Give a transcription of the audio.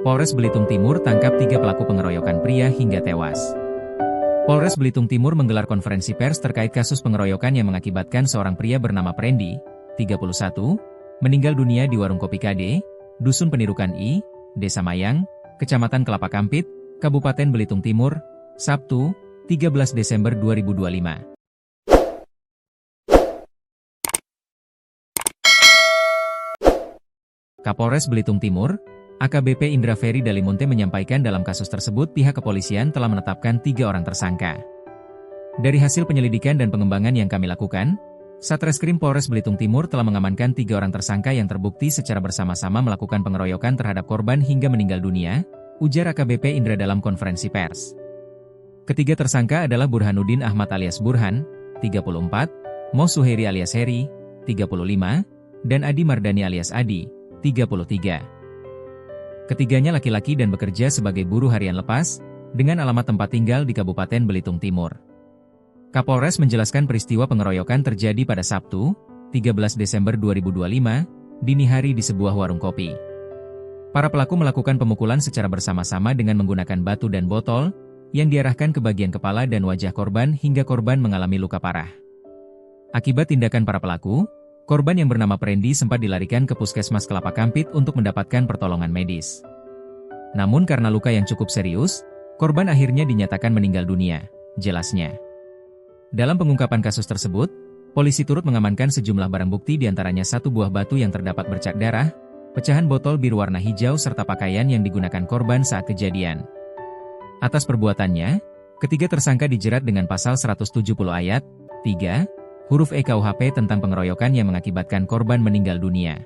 Polres Belitung Timur tangkap 3 pelaku pengeroyokan pria hingga tewas. Polres Belitung Timur menggelar konferensi pers terkait kasus pengeroyokan yang mengakibatkan seorang pria bernama Prendy, 31, meninggal dunia di warung kopi KD, Dusun Penirukan I, Desa Mayang, Kecamatan Kelapa Kampit, Kabupaten Belitung Timur, Sabtu, 13 Desember 2025. Kapolres Belitung Timur, AKBP Indra Ferry Dalimunte menyampaikan dalam kasus tersebut pihak kepolisian telah menetapkan 3 orang tersangka. Dari hasil penyelidikan dan pengembangan yang kami lakukan, Satreskrim Polres Belitung Timur telah mengamankan 3 orang tersangka yang terbukti secara bersama-sama melakukan pengeroyokan terhadap korban hingga meninggal dunia, ujar AKBP Indra dalam konferensi pers. Ketiga tersangka adalah Burhanuddin Ahmad alias Burhan, 34, Mo Suheri alias Heri, 35, dan Adi Mardani alias Adi, 33. Ketiganya laki-laki dan bekerja sebagai buruh harian lepas, dengan alamat tempat tinggal di Kabupaten Belitung Timur. Kapolres menjelaskan peristiwa pengeroyokan terjadi pada Sabtu, 13 Desember 2025, dini hari di sebuah warung kopi. Para pelaku melakukan pemukulan secara bersama-sama dengan menggunakan batu dan botol, yang diarahkan ke bagian kepala dan wajah korban hingga korban mengalami luka parah. Akibat tindakan para pelaku, korban yang bernama Prendy sempat dilarikan ke Puskesmas Kelapa Kampit untuk mendapatkan pertolongan medis. Namun karena luka yang cukup serius, korban akhirnya dinyatakan meninggal dunia, jelasnya. Dalam pengungkapan kasus tersebut, polisi turut mengamankan sejumlah barang bukti diantaranya 1 buah batu yang terdapat bercak darah, pecahan botol bir warna hijau serta pakaian yang digunakan korban saat kejadian. Atas perbuatannya, ketiga tersangka dijerat dengan pasal 170 ayat 3, huruf E KUHP tentang pengeroyokan yang mengakibatkan korban meninggal dunia.